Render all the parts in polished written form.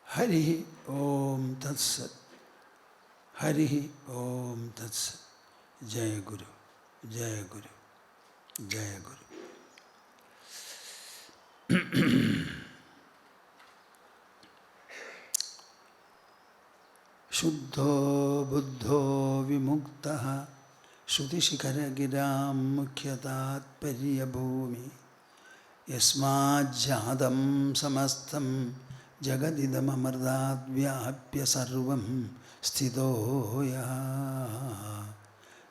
Hari Om Tat Sat. Hari Om Tat Sat. Jai Guru, Jai Guru, Jai Guru. Shuddho Buddho Vimuktaha Shruti Shikhara Giram Mukhyatat Pariyabhumi Yasmad Jadam Samastam Jagadidam Amardat Vyapya Sarvam Sthitoya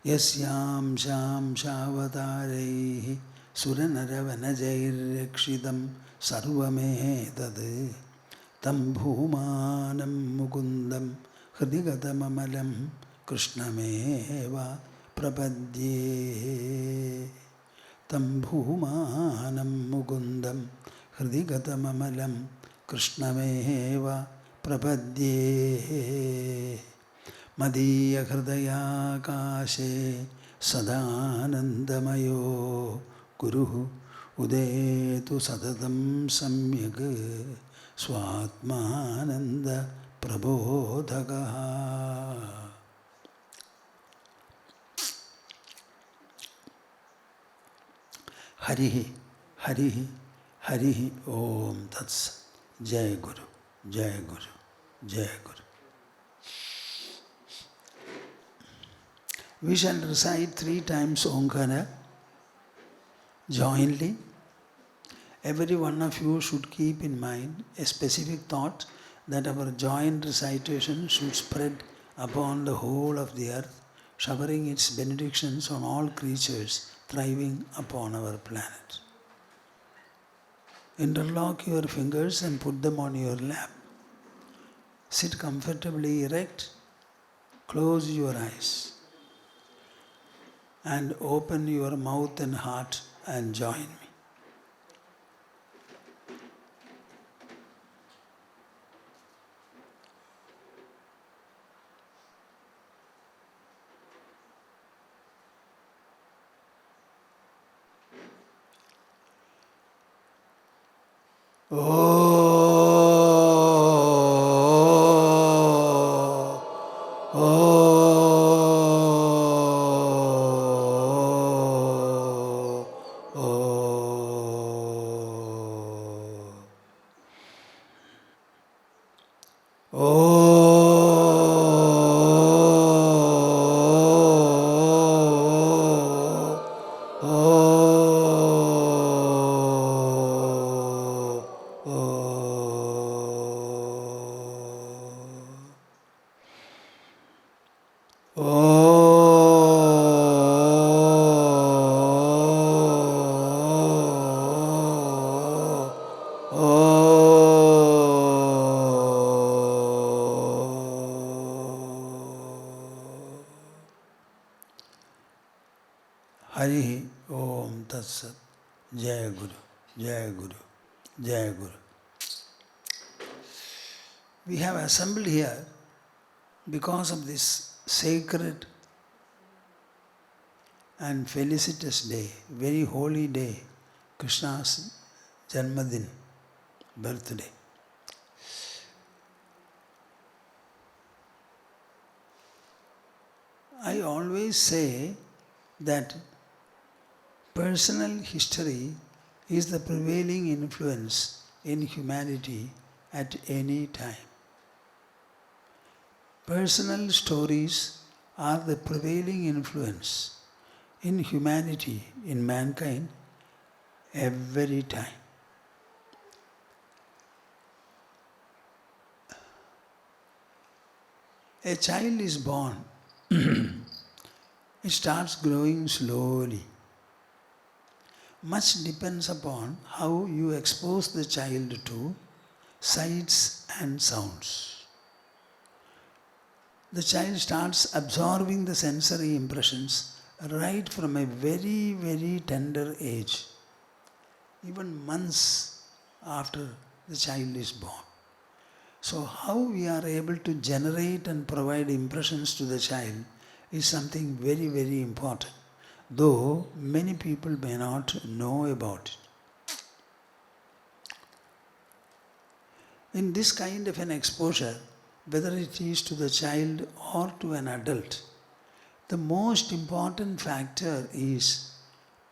Yasyam Sham Shavatarehi Suranaravanajairekshidam Sarvamedad Tam Bhumanam Mukundam Hridigatamalam Krishnameva Prapadye Tam Bhumanam Mukundam Hridigatamalam Krishnameva Prapadye Madhya Hridaya Kashe Sadanandamayo Guru Udetu Satatam Samyag Swatmananda Prabodhagaha. Harihi, Harihi, Harihi Om Tats. Jai Guru, Jai Guru, Jai Guru. We shall recite 3 times Omkara jointly. Every one of you should keep in mind a specific thought that our joint recitation should spread upon the whole of the earth, showering its benedictions on all creatures thriving upon our planet. Interlock your fingers and put them on your lap. Sit comfortably erect, close your eyes, and open your mouth and heart and join me. Hari Om Tat Sat. Jai Guru, Jai Guru, Jai Guru. We have assembled here because of this sacred and felicitous day, very holy day, Krishna's Janmadin, birthday. I always say that personal history is the prevailing influence in humanity at any time. Personal stories are the prevailing influence in humanity, in mankind, every time. A child is born. It starts growing slowly. Much depends upon how you expose the child to sights and sounds. The child starts absorbing the sensory impressions right from a very, very tender age, even months after the child is born. So how we are able to generate and provide impressions to the child is something very, very important, though many people may not know about it. In this kind of an exposure, whether it is to the child or to an adult, the most important factor is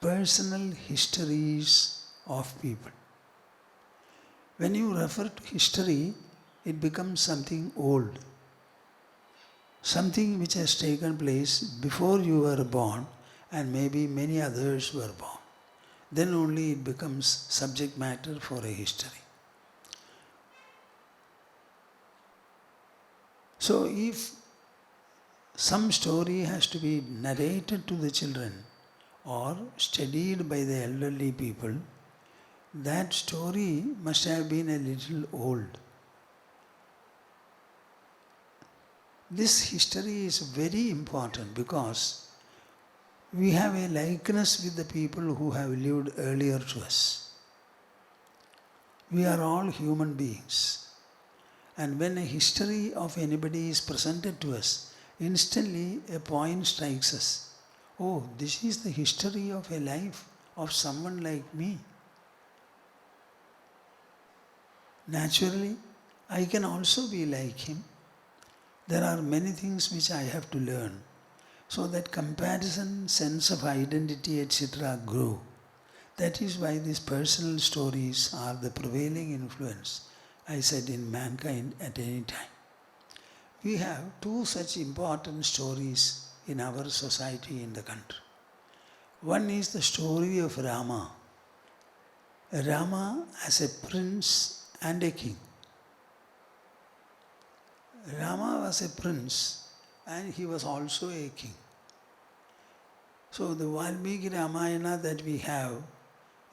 personal histories of people. When you refer to history, it becomes something old, something which has taken place before you were born and maybe many others were born. Then only it becomes subject matter for a history. So if some story has to be narrated to the children or studied by the elderly people, that story must have been a little old. This history is very important because we have a likeness with the people who have lived earlier to us. We are all human beings. And when a history of anybody is presented to us, instantly a point strikes us. Oh, this is the history of a life of someone like me. Naturally, I can also be like him. There are many things which I have to learn. So that comparison, sense of identity, etc. grow. That is why these personal stories are the prevailing influence, I said, in mankind at any time. We have two such important stories in our society, in the country. One is the story of Rama. Rama as a prince and a king. Rama was a prince and he was also a king. So the Valmiki Ramayana that we have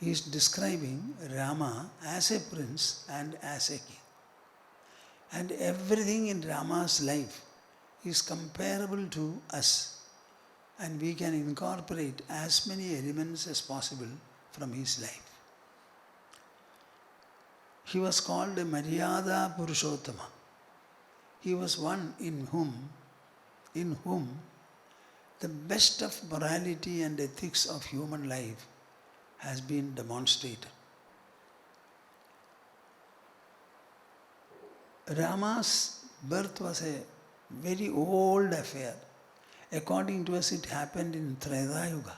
is describing Rama as a prince and as a king. And everything in Rama's life is comparable to us, and we can incorporate as many elements as possible from his life. He was called a Maryada Purushottama. He was one in whom the best of morality and ethics of human life has been demonstrated. Rama's birth was a very old affair. According to us, it happened in Treta Yuga,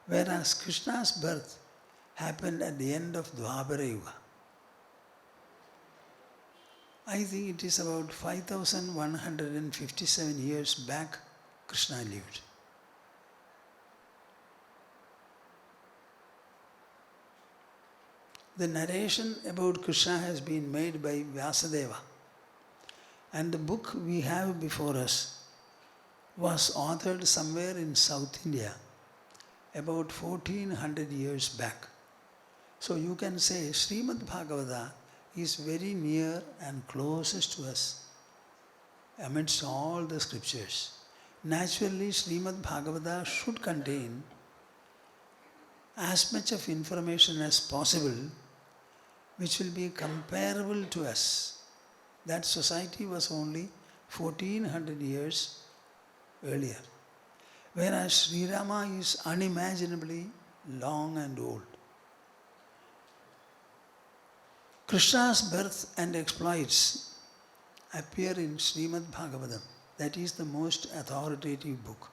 whereas Krishna's birth happened at the end of Dwapara Yuga. I think it is about 5,157 years back Krishna lived. The narration about Krishna has been made by Vyasadeva, and the book we have before us was authored somewhere in South India about 1400 years back. So you can say Srimad Bhagavata is very near and closest to us amidst all the scriptures. Naturally, Srimad Bhagavata should contain as much of information as possible which will be comparable to us. That society was only 1400 years earlier, whereas Sri Rama is unimaginably long and old. Krishna's birth and exploits appear in Srimad Bhagavatam. That is the most authoritative book.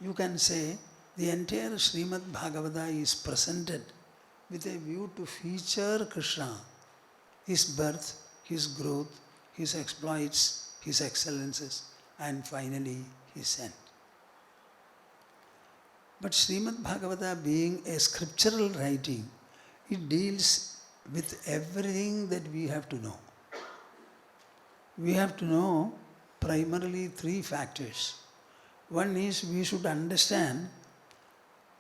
You can say the entire Srimad Bhagavata is presented with a view to feature Krishna, his birth, his growth, his exploits, his excellences, and finally his end. But Srimad Bhagavata, being a scriptural writing, it deals with everything that we have to know. We have to know primarily three factors. One is we should understand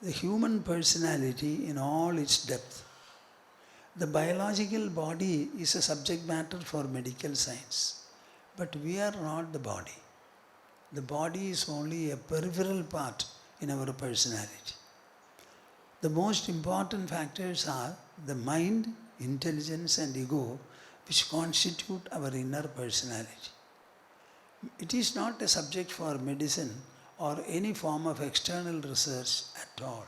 the human personality in all its depth. The biological body is a subject matter for medical science, but we are not the body. The body is only a peripheral part in our personality. The most important factors are the mind, intelligence and ego, which constitute our inner personality. It is not a subject for medicine or any form of external research at all.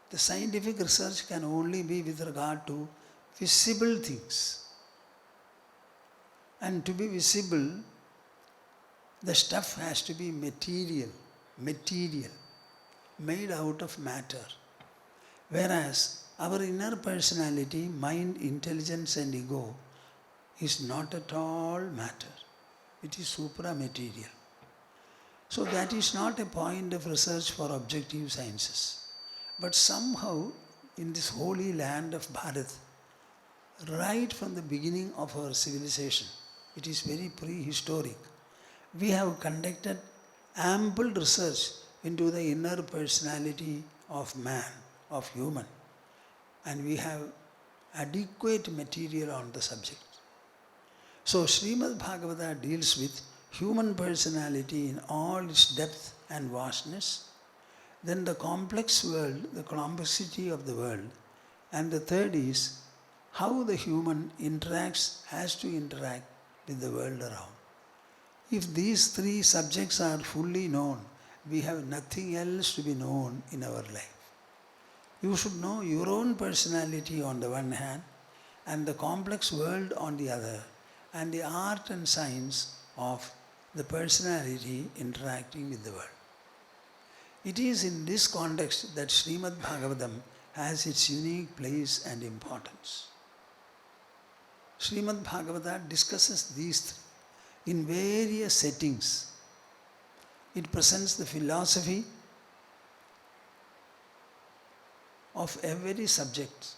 The scientific research can only be with regard to visible things. And to be visible, the stuff has to be material, made out of matter. Whereas our inner personality, mind, intelligence and ego is not at all matter. It is supra-material. So that is not a point of research for objective sciences. But somehow in this holy land of Bharat, right from the beginning of our civilization, it is very prehistoric, we have conducted ample research into the inner personality of man, of human. And we have adequate material on the subject. So Srimad Bhagavata deals with human personality in all its depth and vastness, then the complex world, the complexity of the world, and the third is how the human has to interact with the world around. If these three subjects are fully known, we have nothing else to be known in our life. You should know your own personality on the one hand and the complex world on the other, and the art and science of the personality interacting with the world. It is in this context that Srimad Bhagavatam has its unique place and importance. Srimad Bhagavata discusses these three in various settings. It presents the philosophy of every subject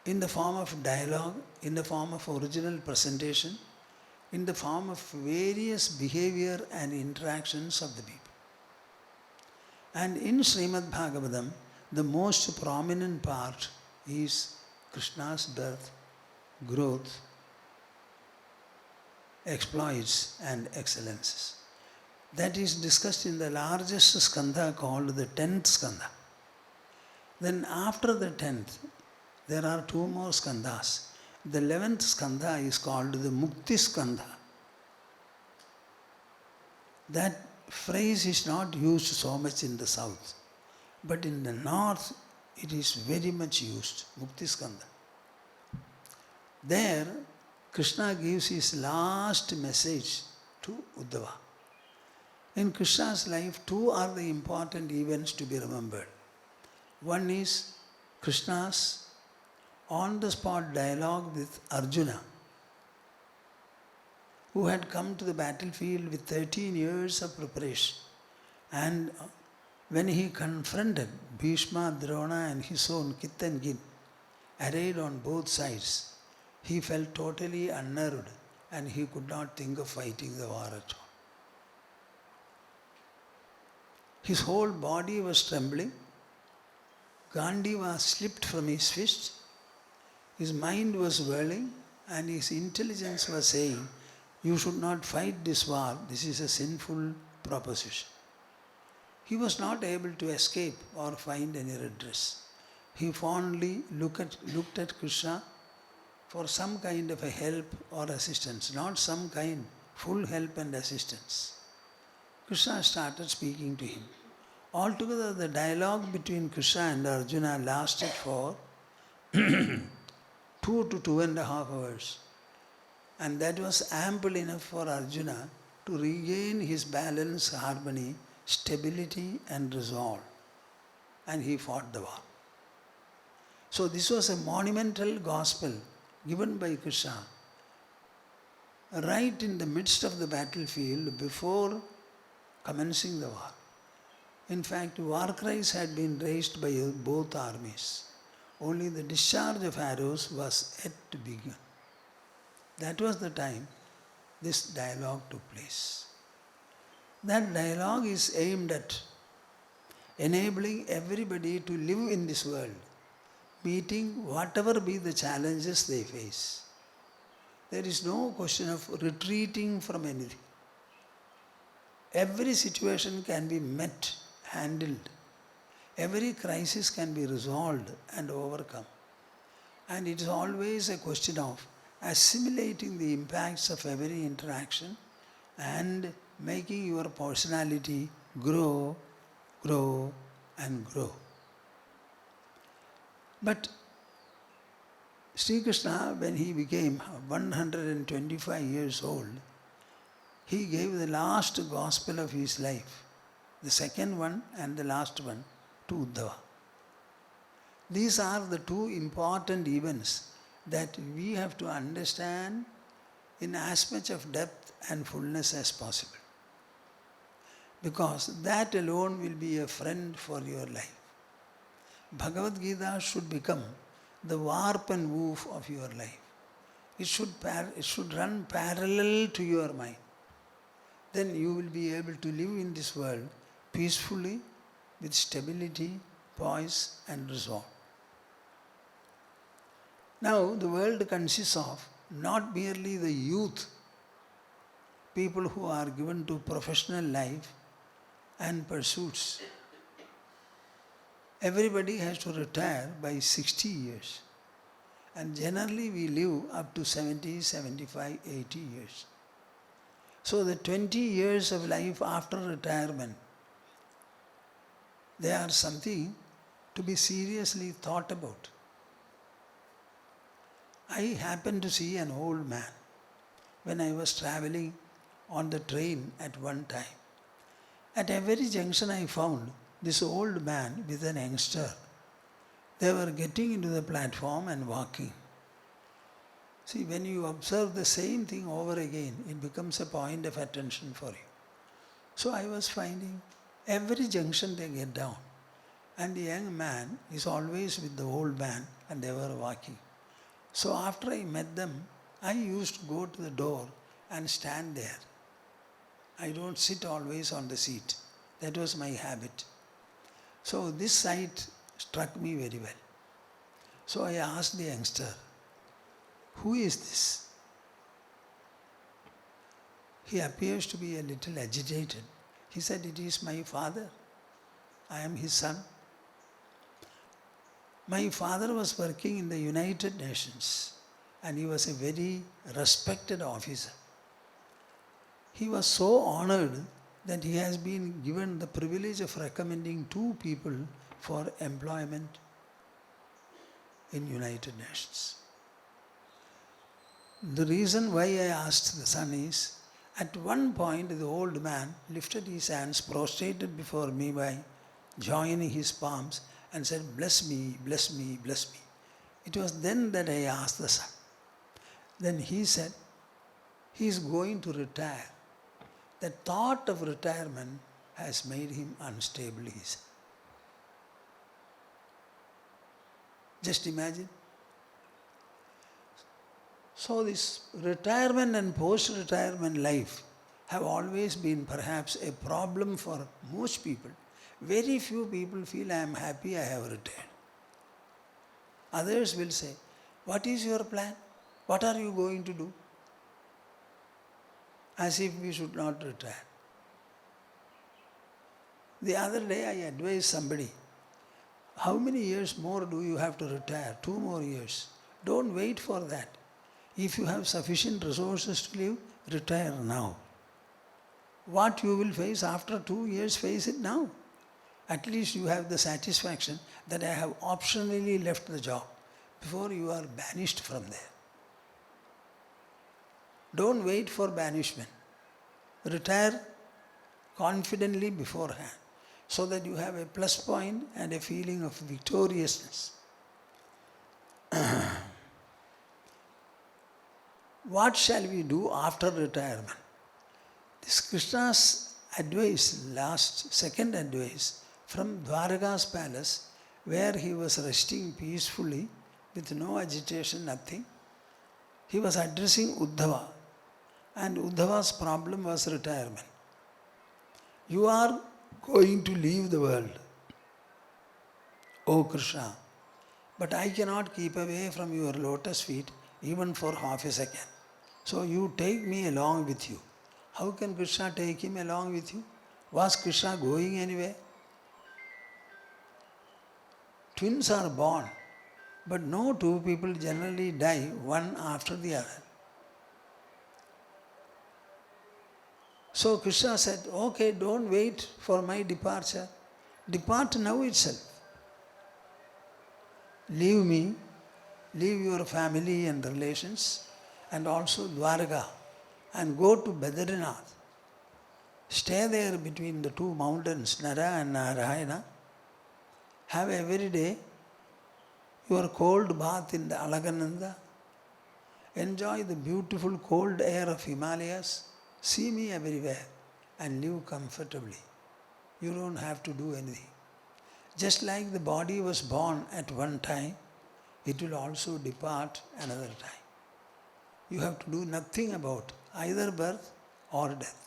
in the form of dialogue, in the form of original presentation, in the form of various behavior and interactions of the people. And in Srimad Bhagavatam, the most prominent part is Krishna's birth, growth, exploits and excellences. That is discussed in the largest skandha called the 10th skandha. Then after the 10th, there are two more skandhas. The 11th skandha is called the Mukti skandha. That phrase is not used so much in the south, but in the north it is very much used, Mukti skandha. There, Krishna gives his last message to Uddhava. In Krishna's life, two are the important events to be remembered. One is Krishna's on-the-spot dialogue with Arjuna, who had come to the battlefield with 13 years of preparation. And when he confronted Bhishma, Drona and his own Kith and Kin, arrayed on both sides, he felt totally unnerved and he could not think of fighting the war at all. His whole body was trembling. Gandiva slipped from his fist. His mind was whirling and his intelligence was saying, "You should not fight this war. This is a sinful proposition." He was not able to escape or find any redress. He fondly looked at Krishna for some kind of a help or assistance, not some kind, full help and assistance. Krishna started speaking to him. Altogether, the dialogue between Krishna and Arjuna lasted for 2 to 2.5 hours. And that was ample enough for Arjuna to regain his balance, harmony, stability and resolve. And he fought the war. So this was a monumental gospel given by Krishna right in the midst of the battlefield before commencing the war. In fact, war cries had been raised by both armies. Only the discharge of arrows was yet to begin. That was the time this dialogue took place. That dialogue is aimed at enabling everybody to live in this world, meeting whatever be the challenges they face. There is no question of retreating from anything. Every situation can be met, handled. Every crisis can be resolved and overcome. And it is always a question of assimilating the impacts of every interaction and making your personality grow and grow. But Sri Krishna, when he became 125 years old, he gave the last gospel of his life, the second one and the last one, to Uddhava. These are the two important events that we have to understand in as much of depth and fullness as possible. Because that alone will be a friend for your life. Bhagavad Gita should become the warp and woof of your life. It should run parallel to your mind. Then you will be able to live in this world peacefully, with stability, poise and resolve. Now the world consists of not merely the youth, people who are given to professional life and pursuits. Everybody has to retire by 60 years. And generally we live up to 70, 75, 80 years. So the 20 years of life after retirement, they are something to be seriously thought about. I happened to see an old man when I was traveling on the train at one time. At every junction I found this old man with an youngster. They were getting into the platform and walking. See, when you observe the same thing over again, it becomes a point of attention for you. So I was finding every junction they get down. And the young man is always with the old man and they were walking. So after I met them, I used to go to the door and stand there. I don't sit always on the seat. That was my habit. So this sight struck me very well. So I asked the youngster, "Who is this?" He appears to be a little agitated. He said, "It is my father. I am his son." My father was working in the United Nations and he was a very respected officer. He was so honored that he has been given the privilege of recommending 2 people for employment in United Nations. The reason why I asked the son is, at one point the old man lifted his hands, prostrated before me by joining his palms and said, "Bless me, bless me, bless me." It was then that I asked the son. Then he said, he is going to retire. The thought of retirement has made him unstable, he said. Just imagine. So this retirement and post-retirement life have always been perhaps a problem for most people. Very few people feel, "I am happy, I have retired." Others will say, "What is your plan? What are you going to do?" As if we should not retire. The other day I advised somebody, "How many years more do you have to retire? 2 more years. Don't wait for that. If you have sufficient resources to live, retire now. What you will face after 2 years, face it now. At least you have the satisfaction that I have optionally left the job before you are banished from there." Don't wait for banishment. Retire confidently beforehand so that you have a plus point and a feeling of victoriousness. What shall we do after retirement? This Krishna's advice, second advice from Dwaraka's palace, where he was resting peacefully with no agitation, nothing. He was addressing Uddhava, and Uddhava's problem was retirement. You are going to leave the world, O Krishna, but I cannot keep away from your lotus feet even for half a second. So you take me along with you. How can Krishna take him along with you? Was Krishna going anywhere? Twins are born, but no 2 people generally die one after the other. So Krishna said, "Okay, don't wait for my departure. Depart now itself. Leave me, leave your family and relations and also Dwarka and go to Badrinath. Stay there between the two mountains, Nara and Narayana. Have every day your cold bath in the Alagananda. Enjoy the beautiful cold air of Himalayas. See me everywhere and live comfortably. You don't have to do anything. Just like the body was born at one time, it will also depart another time. You have to do nothing about either birth or death.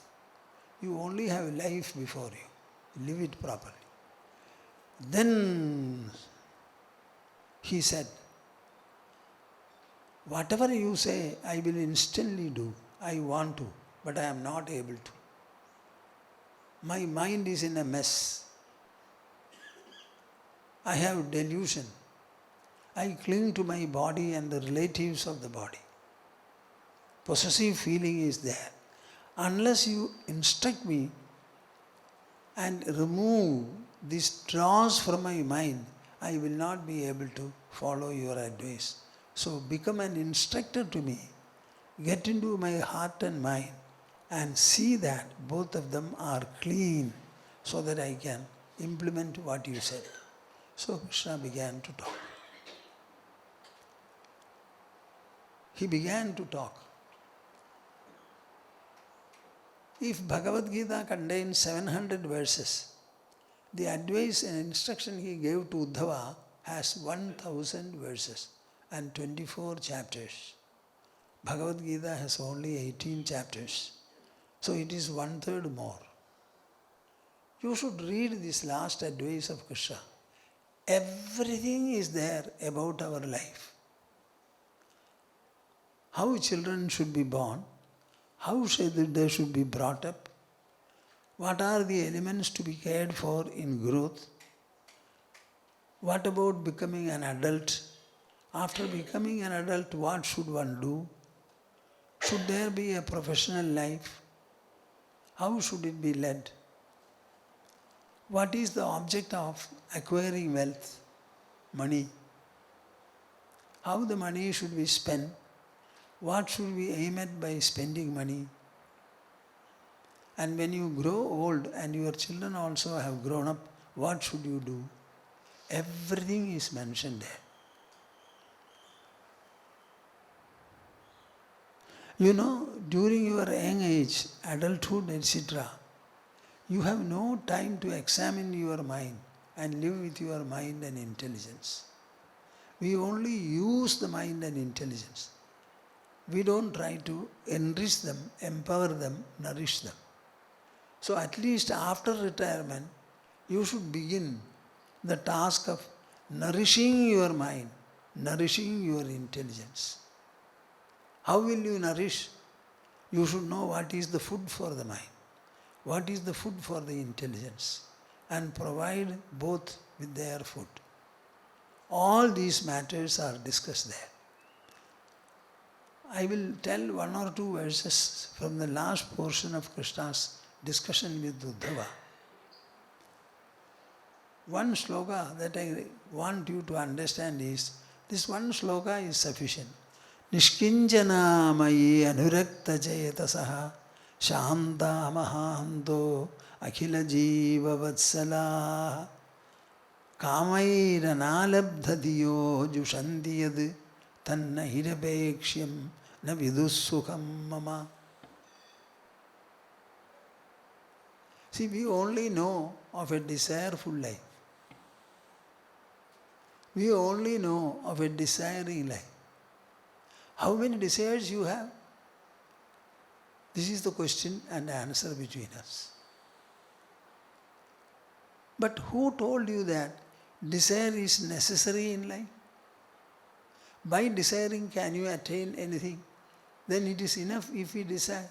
You only have life before you. Live it properly. Then he said, whatever you say, I will instantly do. I want to, but I am not able to. My mind is in a mess. I have delusion. I cling to my body and the relatives of the body. Possessive feeling is there. Unless you instruct me and remove these draws from my mind, I will not be able to follow your advice. So become an instructor to me. Get into my heart and mind and see that both of them are clean so that I can implement what you said. So Krishna began to talk. He began to talk. If Bhagavad Gita contains 700 verses, the advice and instruction he gave to Uddhava has 1000 verses and 24 chapters. Bhagavad Gita has only 18 chapters. So it is 1/3 more. You should read this last advice of Krishna. Everything is there about our life. How children should be born, how they should be brought up, what are the elements to be cared for in growth, what about becoming an adult, after becoming an adult what should one do, should there be a professional life, how should it be led, what is the object of acquiring wealth, money, how the money should be spent, what should we aim at by spending money? And when you grow old and your children also have grown up, what should you do? Everything is mentioned there. You know, during your young age, adulthood, etc., you have no time to examine your mind and live with your mind and intelligence. We only use the mind and intelligence. We don't try to enrich them, empower them, nourish them. So at least after retirement, you should begin the task of nourishing your mind, nourishing your intelligence. How will you nourish? You should know what is the food for the mind, what is the food for the intelligence, and provide both with their food. All these matters are discussed there. I will tell one or two verses from the last portion of Krishna's discussion with Uddhava. One sloka that I want you to understand is, this one sloka is sufficient. Nishkinjana mayi anurakta chetasaha shanta mahanto akhila jiva vatsala kamaira nalabdhadiyo jushanti yad tanna hirapeksham na vidussukham mama. See, we only know of a desireful life. We only know of a desiring life. How many desires you have? This is the question and answer between us. But who told you that desire is necessary in life? By desiring can you attain anything? Then it is enough if we desire.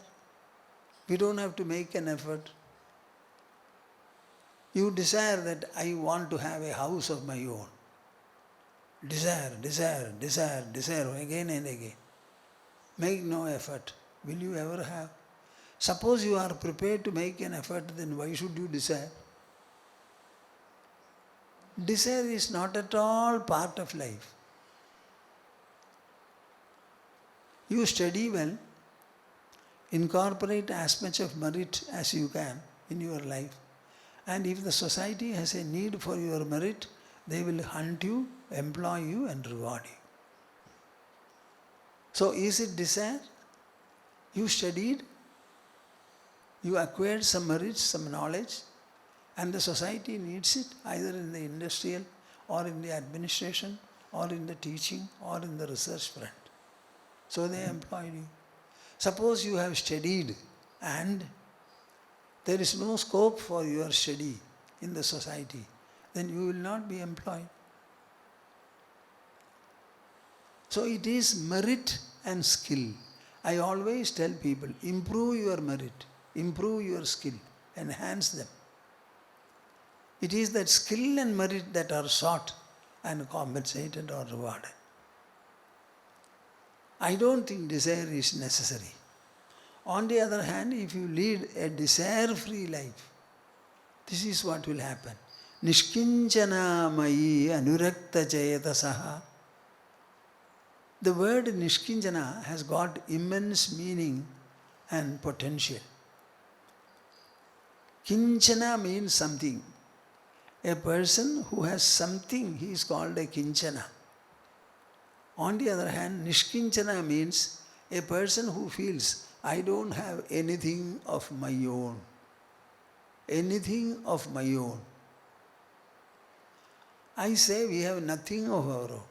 We don't have to make an effort. You desire that I want to have a house of my own. Desire, desire, desire, desire again and again. Make no effort. Will you ever have? Suppose you are prepared to make an effort, then why should you desire? Desire is not at all part of life. You study well, incorporate as much of merit as you can in your life. And if the society has a need for your merit, they will hunt you, employ you and reward you. So is it desire? You studied, you acquired some merit, some knowledge, and the society needs it either in the industrial or in the administration or in the teaching or in the research front. So they employed you. Suppose you have studied and there is no scope for your study in the society, then you will not be employed. So it is merit and skill. I always tell people, improve your merit, improve your skill, enhance them. It is that skill and merit that are sought and compensated or rewarded. I don't think desire is necessary. On the other hand, if you lead a desire-free life, this is what will happen. Nishkinchana mayi anurakta chayatasaha. The word Nishkinchana has got immense meaning and potential. Kinchana means something. A person who has something, he is called a Kinchana. On the other hand, Nishkinchana means a person who feels, I don't have anything of my own. Anything of my own. I say we have nothing of our own.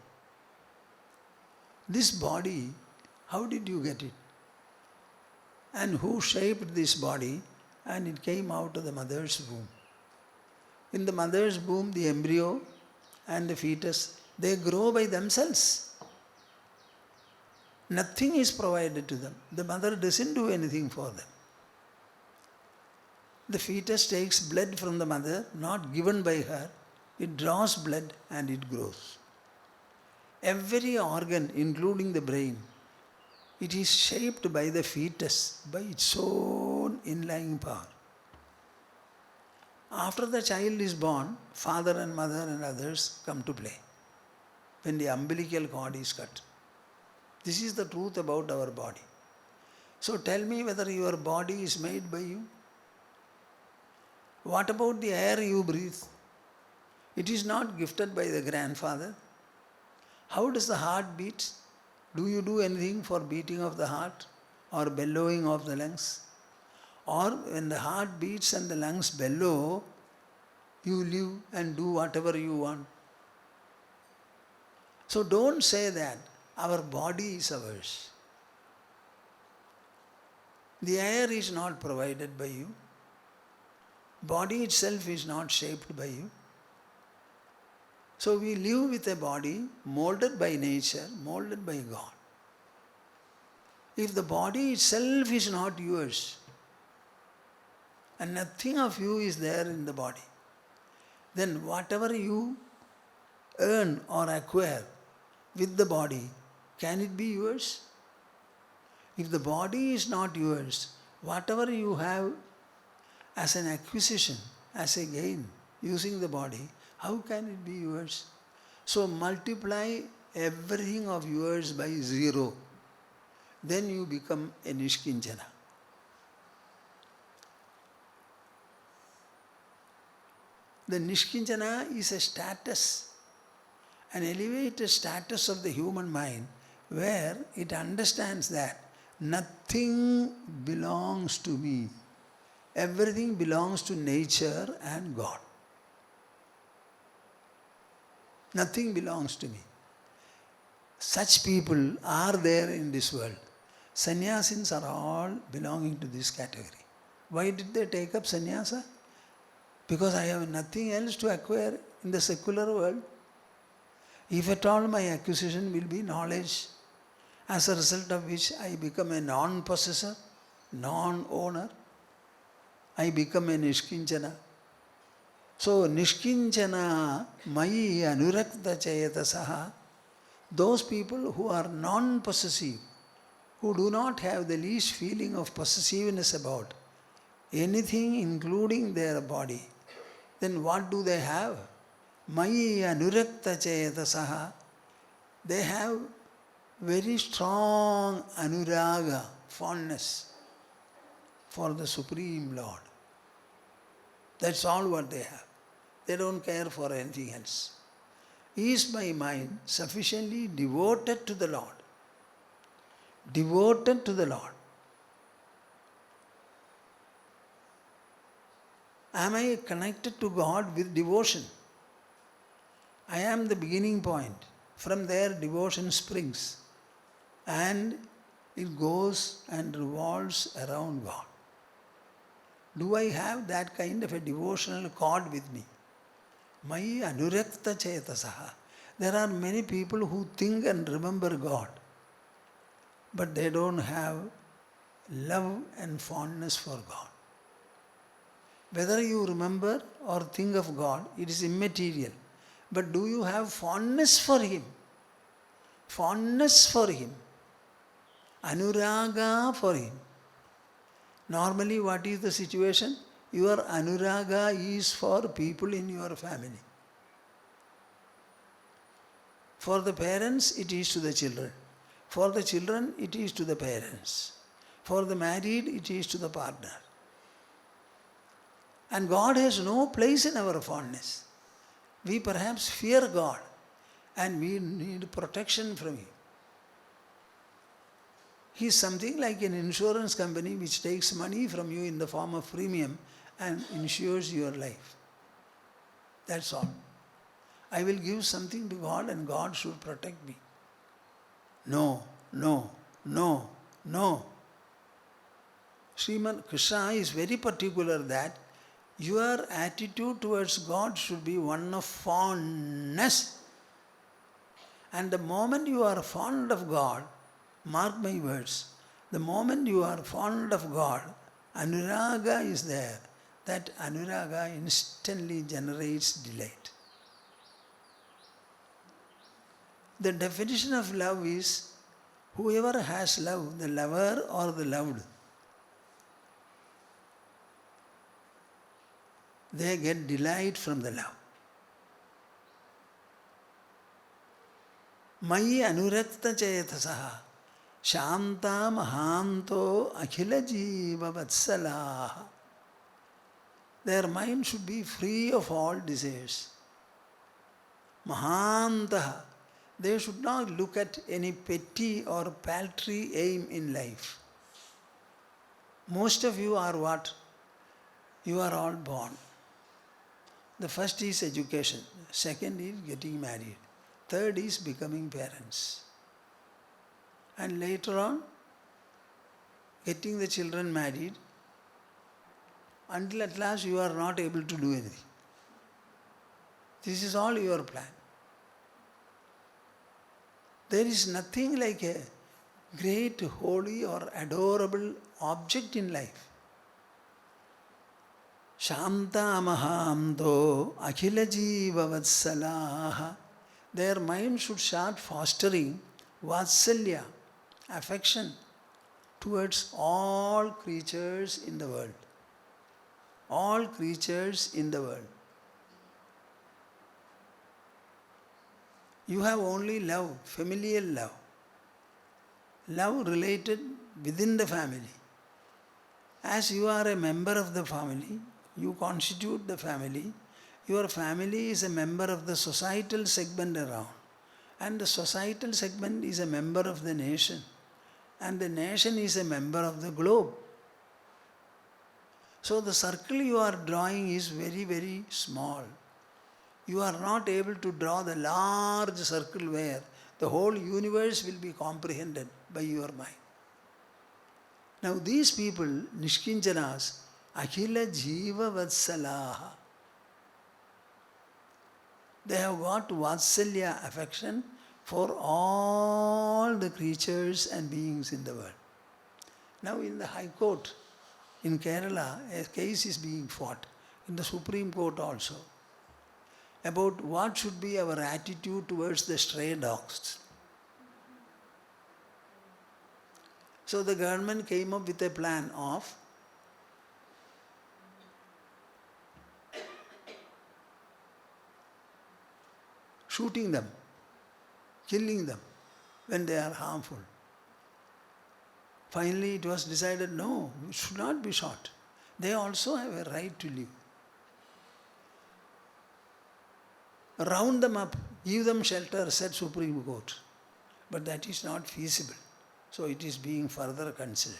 This body, how did you get it? And who shaped this body? And it came out of the mother's womb. In the mother's womb, the embryo and the fetus, they grow by themselves. Nothing is provided to them. The mother doesn't do anything for them. The fetus takes blood from the mother, not given by her. It draws blood and it grows. Every organ, including the brain, it is shaped by the fetus, by its own inlying power. After the child is born, father and mother and others come to play when the umbilical cord is cut. This is the truth about our body. So tell me whether your body is made by you. What about the air you breathe? It is not gifted by the grandfather. How does the heart beat? Do you do anything for beating of the heart or bellowing of the lungs? Or when the heart beats and the lungs bellow, you live and do whatever you want. So don't say that our body is ours. The air is not provided by you. Body itself is not shaped by you. So we live with a body molded by nature, molded by God. If the body itself is not yours, and nothing of you is there in the body, then whatever you earn or acquire with the body, can it be yours? If the body is not yours, whatever you have as an acquisition, as a gain, using the body, how can it be yours? So multiply everything of yours by 0. Then you become a Nishkinchana. The Nishkinchana is a status, an elevated status of the human mind where it understands that nothing belongs to me. Everything belongs to nature and God. Nothing belongs to me. Such people are there in this world. Sannyasins are all belonging to this category. Why did they take up sannyasa? Because I have nothing else to acquire in the secular world. If at all my acquisition will be knowledge, as a result of which I become a non-possessor, non-owner, I become a Nishkinchana. So Nishkinchana mayi anurakta chayatasaha, those people who are non-possessive, who do not have the least feeling of possessiveness about anything including their body, then what do they have? Mayi anurakta chayatasaha, they have very strong anuraga, fondness for the Supreme Lord. That's all what they have. They don't care for anything else. Is my mind sufficiently devoted to the Lord? Devoted to the Lord. Am I connected to God with devotion? I am the beginning point. From there, devotion springs. And it goes and revolves around God. Do I have that kind of a devotional cord with me? Mai anurakta chetasaha. There are many people who think and remember God, but they don't have love and fondness for God. Whether you remember or think of God, it is immaterial. But do you have fondness for Him? Fondness for Him. Anuraga for Him. Normally, what is the situation? Your anuraga is for people in your family. For the parents, it is to the children. For the children, it is to the parents. For the married, it is to the partner. And God has no place in our fondness. We perhaps fear God and we need protection from Him. He is something like an insurance company which takes money from you in the form of premium and insures your life. That's all. I will give something to God and God should protect me. No, no, no, no. Sriman Krishna is very particular that your attitude towards God should be one of fondness. And the moment you are fond of God, mark my words, the moment you are fond of God, anuraga is there. That anuraga instantly generates delight. The definition of love is whoever has love, the lover or the loved, they get delight from the love. Mai anurakta chetasaha shanta mahanto akhila jiva vatsalaha. Their mind should be free of all desires. Mahantaha. They should not look at any petty or paltry aim in life. Most of you are what? You are all born. The first is education. Second is getting married. Third is becoming parents. And later on, getting the children married, until at last you are not able to do anything. This is all your plan. There is nothing like a great, holy or adorable object in life. Shanta mahamdo akhila jiva vatsalaha. Their mind should start fostering vatsalya, affection towards all creatures in the world. All creatures in the world. You have only love, familial love. Love related within the family. As you are a member of the family, you constitute the family. Your family is a member of the societal segment around. And the societal segment is a member of the nation. And the nation is a member of the globe. So the circle you are drawing is very, very small. You are not able to draw the large circle where the whole universe will be comprehended by your mind. Now these people, Nishkinchanas, Akhila Jiva Vatsalaha, they have got Vatsalya, affection for all the creatures and beings in the world. Now in the High Court in Kerala, a case is being fought, in the Supreme Court also, about what should be our attitude towards the stray dogs. So the government came up with a plan of shooting them, killing them. when they are harmful. Finally it was decided, no, it should not be shot. They also have a right to live. Round them up, give them shelter, said Supreme Court. But that is not feasible. So it is being further considered.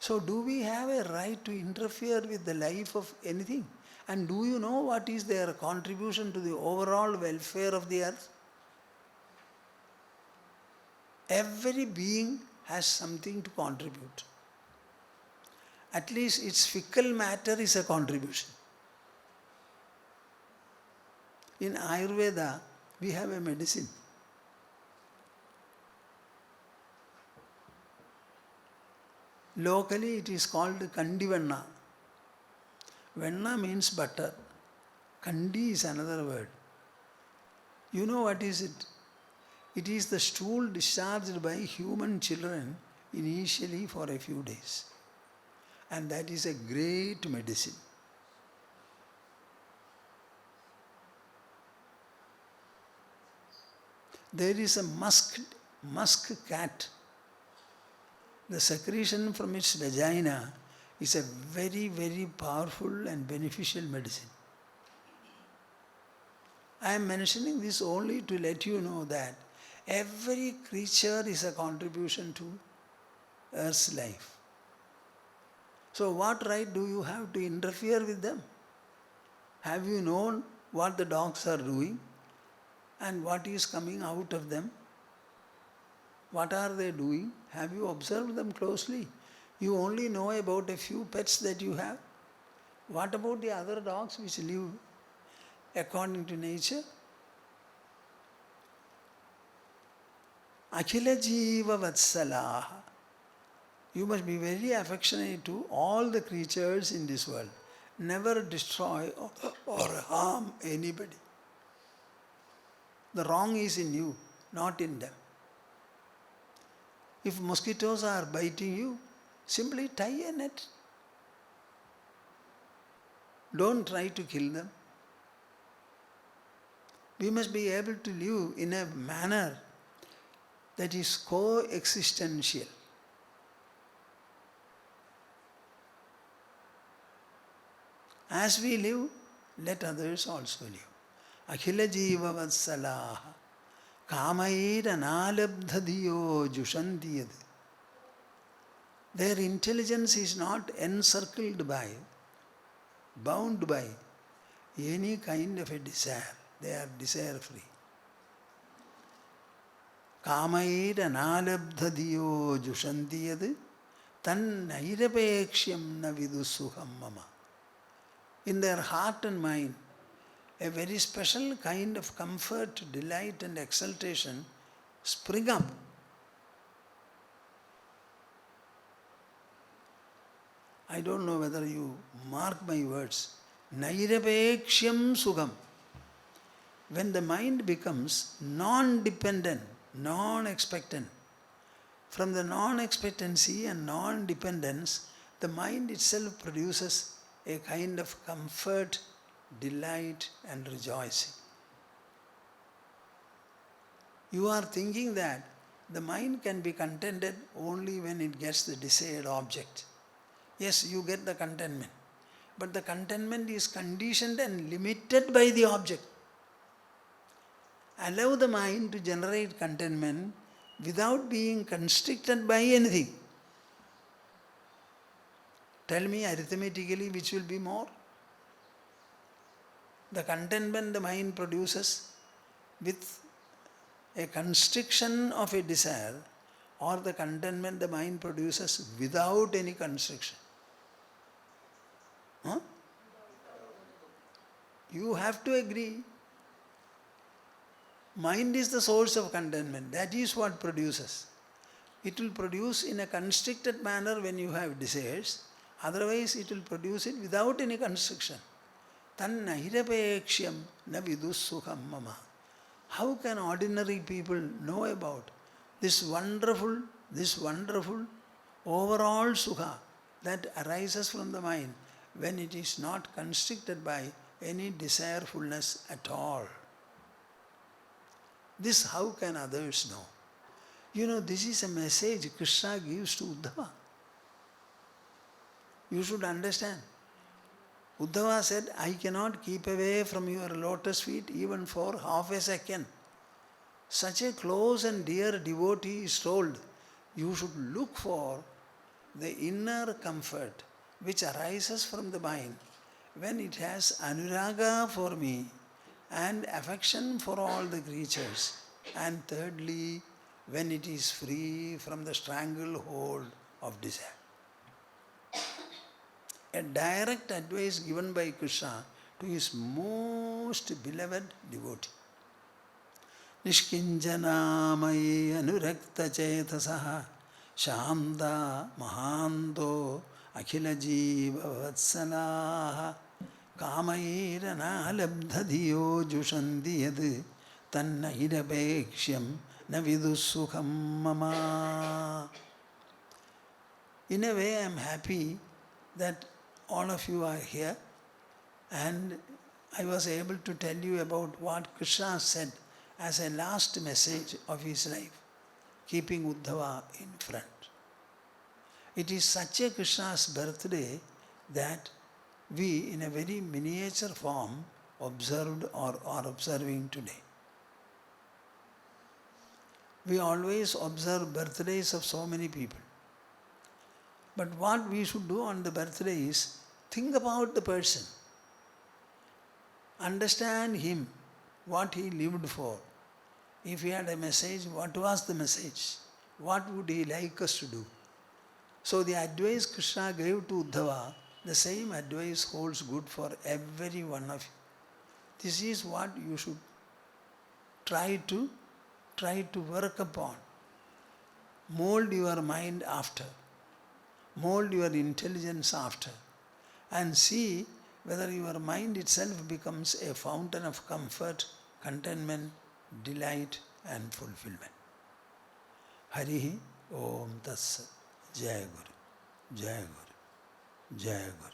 So do we have a right to interfere with the life of anything? And do you know what is their contribution to the overall welfare of the earth? Every being has something to contribute. At least its fecal matter is a contribution. In Ayurveda, we have a medicine. Locally, it is called Kandi Vanna. Vanna means butter. Kandi is another word. You know what is it? It is the stool discharged by human children initially for a few days. And that is a great medicine. There is a musk cat. The secretion from its vagina is a very, very powerful and beneficial medicine. I am mentioning this only to let you know that every creature is a contribution to Earth's life. So what right do you have to interfere with them? Have you known what the dogs are doing and what is coming out of them? What are they doing? Have you observed them closely? You only know about a few pets that you have. What about the other dogs which live according to nature? Akhila Jiva Vatsalaha. You must be very affectionate to all the creatures in this world. Never destroy or harm anybody. The wrong is in you, not in them. If mosquitoes are biting you, simply tie a net. Don't try to kill them. We must be able to live in a manner that is coexistential. As we live, let others also live. Akhila Jiva Vatsalaha Kamair Analabdhadiyo Jushantiyad. Their intelligence is not encircled by, bound by any kind of a desire. They are desire free. Kamair Analabdhadiyo Jushantiyad Tan Nairapeksham na vidusuham mama. In their heart and mind, a very special kind of comfort, delight and exaltation spring up. I don't know whether you mark my words. Nairapeksham sukham. When the mind becomes non-dependent, non-expectant, from the non-expectancy and non-dependence, the mind itself produces a kind of comfort, delight and rejoicing. You are thinking that the mind can be contented only when it gets the desired object. Yes, you get the contentment. But the contentment is conditioned and limited by the object. Allow the mind to generate contentment without being constricted by anything. Tell me arithmetically which will be more? The contentment the mind produces with a constriction of a desire, or the contentment the mind produces without any constriction. Huh? You have to agree. Mind is the source of contentment. That is what produces. It will produce in a constricted manner when you have desires. Otherwise, it will produce it without any constriction. Tan nahirapeksham na vidusukham mama. How can ordinary people know about this wonderful overall sukha that arises from the mind when it is not constricted by any desirefulness at all? This how can others know? This is a message Krishna gives to Uddhava. You should understand. Uddhava said, I cannot keep away from your lotus feet even for half a second. Such a close and dear devotee is told, you should look for the inner comfort which arises from the mind when it has anuraga for me and affection for all the creatures. And thirdly, when it is free from the stranglehold of desire. A direct advice given by Krishna to his most beloved devotee. Nishkinjanamayi anurakta chetasaha shamda mahanto akhila jiva vatsalaha kamairana labdhadiyo jushanti yad tannahirapeksham navidusukham mama. In a way, I am happy that all of you are here, and I was able to tell you about what Krishna said as a last message of his life, keeping Uddhava in front. It is such a Krishna's birthday that we, in a very miniature form, observed or are observing today. We always observe birthdays of so many people. But what we should do on the birthday is think about the person. Understand him, what he lived for. If he had a message, what was the message? What would he like us to do? So the advice Krishna gave to Uddhava, the same advice holds good for every one of you. This is what you should try to work upon. Mold your mind after. Mold your intelligence after. And see whether your mind itself becomes a fountain of comfort, contentment, delight and fulfillment. Harihi Om Tatsat. Jai Guru. Jai Guru. Jai Guru.